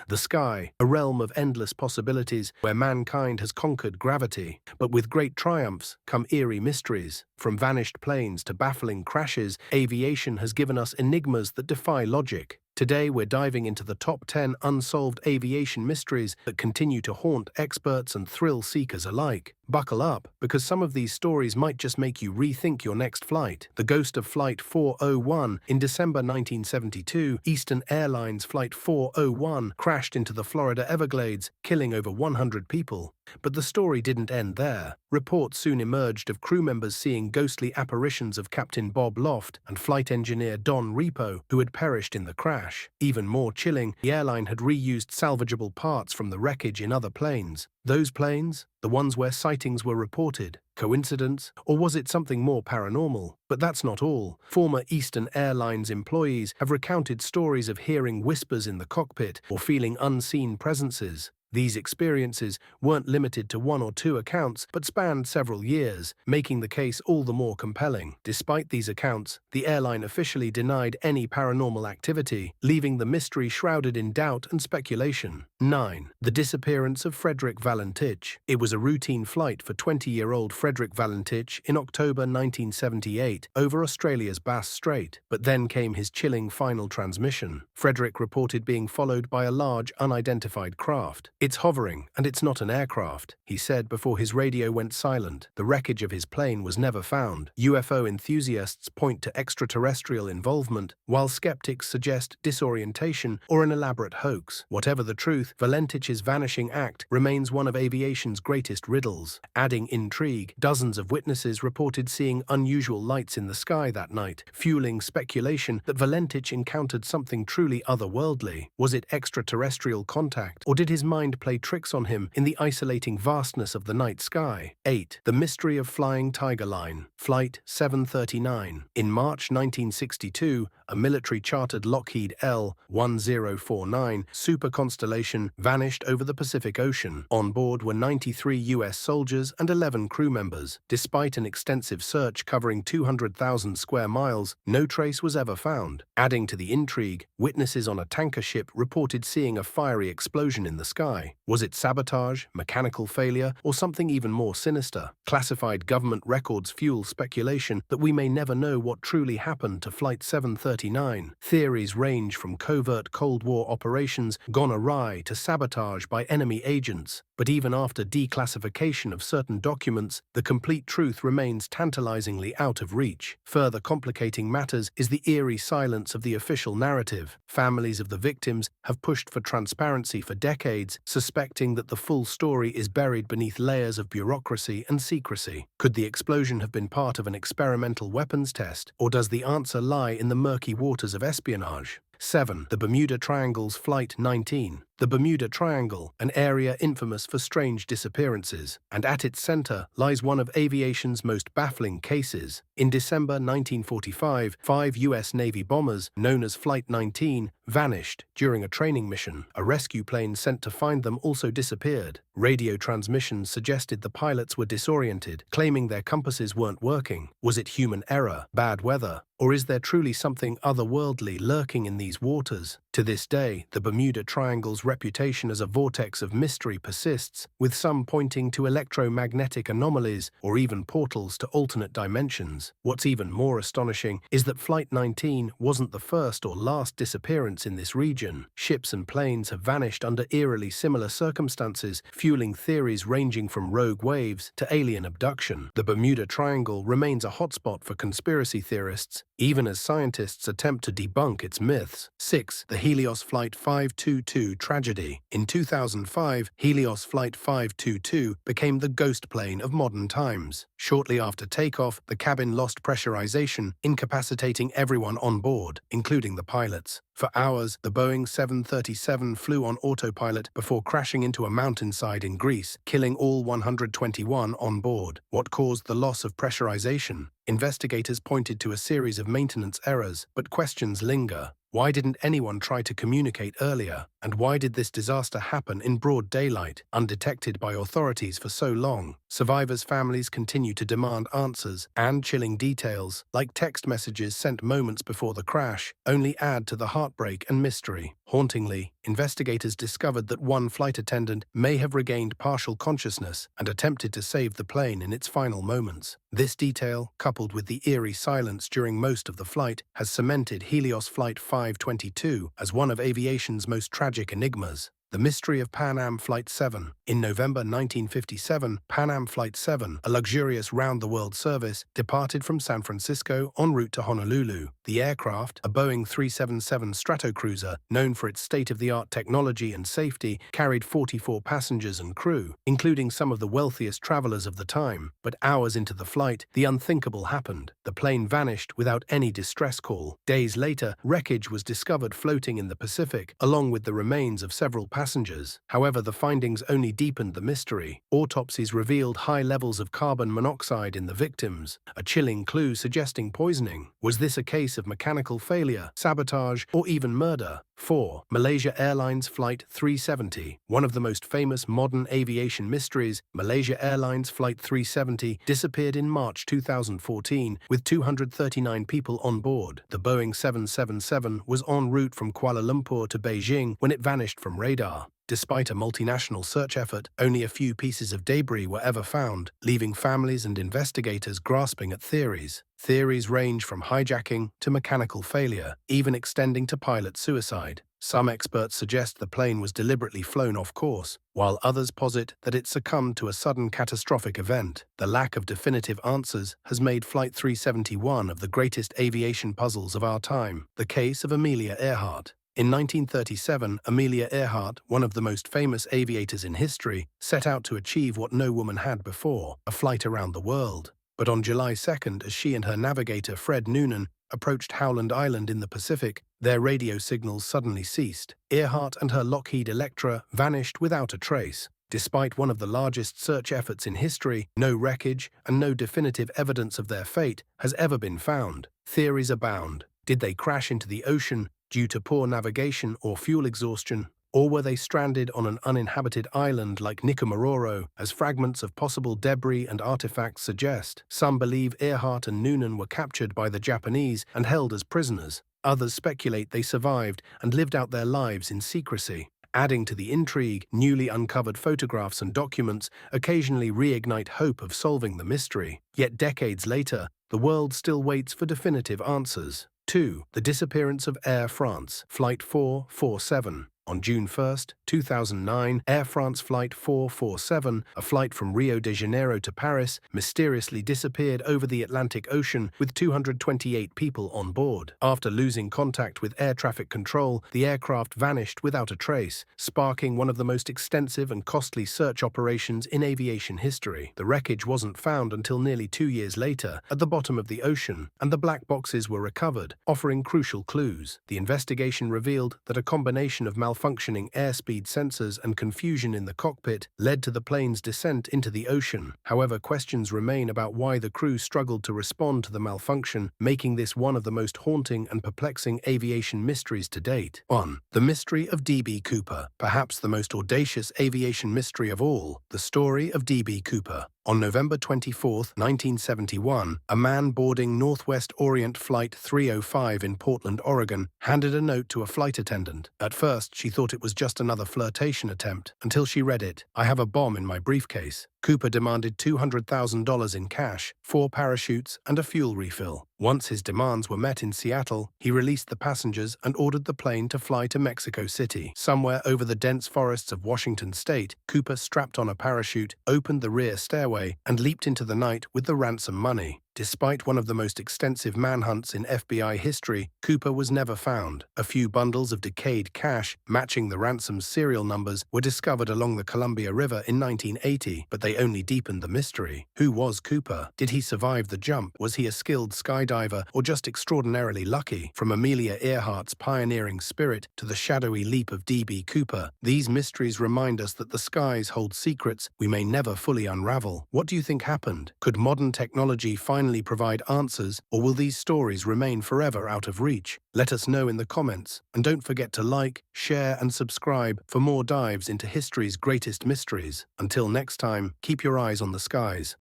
The sky, a realm of endless possibilities where mankind has conquered gravity. But with great triumphs come eerie mysteries. From vanished planes to baffling crashes, aviation has given us enigmas that defy logic. Today, we're diving into the top 10 unsolved aviation mysteries that continue to haunt experts and thrill seekers alike. Buckle up, because some of these stories might just make you rethink your next flight. The ghost of Flight 401. In December 1972, Eastern Airlines Flight 401 crashed into the Florida Everglades, killing over 100 people. But the story didn't end there. Reports soon emerged of crew members seeing ghostly apparitions of Captain Bob Loft and flight engineer Don Repo, who had perished in the crash. Even more chilling, the airline had reused salvageable parts from the wreckage in other planes. Those planes? The ones where sightings were reported. Coincidence? Or was it something more paranormal? But that's not all. Former Eastern Airlines employees have recounted stories of hearing whispers in the cockpit or feeling unseen presences. These experiences weren't limited to one or two accounts, but spanned several years, making the case all the more compelling. Despite these accounts, the airline officially denied any paranormal activity, leaving the mystery shrouded in doubt and speculation. 9. The disappearance of Frederick Valentich. It was a routine flight for 20-year-old Frederick Valentich in October 1978 over Australia's Bass Strait. But then came his chilling final transmission. Frederick reported being followed by a large, unidentified craft. "It's hovering, and it's not an aircraft," he said before his radio went silent. The wreckage of his plane was never found. UFO enthusiasts point to extraterrestrial involvement, while skeptics suggest disorientation or an elaborate hoax. Whatever the truth, Valentich's vanishing act remains one of aviation's greatest riddles. Adding intrigue, dozens of witnesses reported seeing unusual lights in the sky that night, fueling speculation that Valentich encountered something truly otherworldly. Was it extraterrestrial contact, or did his mind play tricks on him in the isolating vastness of the night sky? 8. The mystery of Flying Tiger Line. Flight 739. In March 1962, a military-chartered Lockheed L-1049 super constellation vanished over the Pacific Ocean. On board were 93 U.S. soldiers and 11 crew members. Despite an extensive search covering 200,000 square miles, no trace was ever found. Adding to the intrigue, witnesses on a tanker ship reported seeing a fiery explosion in the sky. Was it sabotage, mechanical failure, or something even more sinister? Classified government records fuel speculation that we may never know what truly happened to Flight 739. Theories range from covert Cold War operations gone awry to sabotage by enemy agents. But even after declassification of certain documents, the complete truth remains tantalizingly out of reach. Further complicating matters is the eerie silence of the official narrative. Families of the victims have pushed for transparency for decades, suspecting that the full story is buried beneath layers of bureaucracy and secrecy. Could the explosion have been part of an experimental weapons test, or does the answer lie in the murky waters of espionage? 7. The Bermuda Triangle's Flight 19. The Bermuda Triangle, an area infamous for strange disappearances, and at its center lies one of aviation's most baffling cases. In December 1945, 5 U.S. Navy bombers, known as Flight 19, vanished during a training mission. A rescue plane sent to find them also disappeared. Radio transmissions suggested the pilots were disoriented, claiming their compasses weren't working. Was it human error, bad weather, or is there truly something otherworldly lurking in these waters? To this day, the Bermuda Triangle's reputation as a vortex of mystery persists, with some pointing to electromagnetic anomalies or even portals to alternate dimensions. What's even more astonishing is that Flight 19 wasn't the first or last disappearance in this region. Ships and planes have vanished under eerily similar circumstances, fueling theories ranging from rogue waves to alien abduction. The Bermuda Triangle remains a hotspot for conspiracy theorists, even as scientists attempt to debunk its myths. 6. The Helios Flight 522 tragedy. In 2005, Helios Flight 522 became the ghost plane of modern times. Shortly after takeoff, the cabin lost pressurization, incapacitating everyone on board, including the pilots. For hours, the Boeing 737 flew on autopilot before crashing into a mountainside in Greece, killing all 121 on board. What caused the loss of pressurization? Investigators pointed to a series of maintenance errors, but questions linger. Why didn't anyone try to communicate earlier? And why did this disaster happen in broad daylight, undetected by authorities for so long? Survivors' families continue to demand answers, and chilling details, like text messages sent moments before the crash, only add to the heartbreak and mystery. Hauntingly, investigators discovered that one flight attendant may have regained partial consciousness and attempted to save the plane in its final moments. This detail, coupled with the eerie silence during most of the flight, has cemented Helios Flight 522 as one of aviation's most tragic enigmas. The mystery of Pan Am Flight 7. In November 1957, Pan Am Flight 7, a luxurious round-the-world service, departed from San Francisco en route to Honolulu. The aircraft, a Boeing 377 Stratocruiser, known for its state-of-the-art technology and safety, carried 44 passengers and crew, including some of the wealthiest travelers of the time. But hours into the flight, the unthinkable happened. The plane vanished without any distress call. Days later, wreckage was discovered floating in the Pacific, along with the remains of several passengers. However, the findings only deepened the mystery. Autopsies revealed high levels of carbon monoxide in the victims, a chilling clue suggesting poisoning. Was this a case of mechanical failure, sabotage, or even murder? 4. Malaysia Airlines Flight 370. One of the most famous modern aviation mysteries, Malaysia Airlines Flight 370 disappeared in March 2014 with 239 people on board. The Boeing 777 was en route from Kuala Lumpur to Beijing when it vanished from radar. Despite a multinational search effort, only a few pieces of debris were ever found, leaving families and investigators grasping at theories. Theories range from hijacking to mechanical failure, even extending to pilot suicide. Some experts suggest the plane was deliberately flown off course, while others posit that it succumbed to a sudden catastrophic event. The lack of definitive answers has made Flight 370 one of the greatest aviation puzzles of our time. The case of Amelia Earhart. In 1937, Amelia Earhart, one of the most famous aviators in history, set out to achieve what no woman had before, a flight around the world. But on July 2nd, as she and her navigator Fred Noonan approached Howland Island in the Pacific, their radio signals suddenly ceased. Earhart and her Lockheed Electra vanished without a trace. Despite one of the largest search efforts in history, no wreckage and no definitive evidence of their fate has ever been found. Theories abound. Did they crash into the ocean due to poor navigation or fuel exhaustion? Or were they stranded on an uninhabited island like Nikomororo, as fragments of possible debris and artifacts suggest? Some believe Earhart and Noonan were captured by the Japanese and held as prisoners. Others speculate they survived and lived out their lives in secrecy. Adding to the intrigue, newly uncovered photographs and documents occasionally reignite hope of solving the mystery. Yet decades later, the world still waits for definitive answers. 2. The disappearance of Air France Flight 447. On June 1, 2009, Air France Flight 447, a flight from Rio de Janeiro to Paris, mysteriously disappeared over the Atlantic Ocean with 228 people on board. After losing contact with air traffic control, the aircraft vanished without a trace, sparking one of the most extensive and costly search operations in aviation history. The wreckage wasn't found until nearly 2 years later at the bottom of the ocean, and the black boxes were recovered, offering crucial clues. The investigation revealed that a combination of malfunctioning airspeed sensors and confusion in the cockpit led to the plane's descent into the ocean. However, questions remain about why the crew struggled to respond to the malfunction, making this one of the most haunting and perplexing aviation mysteries to date. 1. The mystery of D.B. Cooper. Perhaps the most audacious aviation mystery of all, the story of D.B. Cooper. On November 24, 1971, a man boarding Northwest Orient Flight 305 in Portland, Oregon, handed a note to a flight attendant. At first, she thought it was just another flirtation attempt, until she read it. "I have a bomb in my briefcase." Cooper demanded $200,000 in cash, 4 parachutes, and a fuel refill. Once his demands were met in Seattle, he released the passengers and ordered the plane to fly to Mexico City. Somewhere over the dense forests of Washington state, Cooper strapped on a parachute, opened the rear stairway, and leaped into the night with the ransom money. Despite one of the most extensive manhunts in FBI history, Cooper was never found. A few bundles of decayed cash, matching the ransom's serial numbers, were discovered along the Columbia River in 1980, but they only deepened the mystery. Who was Cooper? Did he survive the jump? Was he a skilled skydiver or just extraordinarily lucky? From Amelia Earhart's pioneering spirit to the shadowy leap of D.B. Cooper, these mysteries remind us that the skies hold secrets we may never fully unravel. What do you think happened? Could modern technology finally provide answers, or will these stories remain forever out of reach? Let us know in the comments, and don't forget to like, share, and subscribe for more dives into history's greatest mysteries. Until next time, keep your eyes on the skies.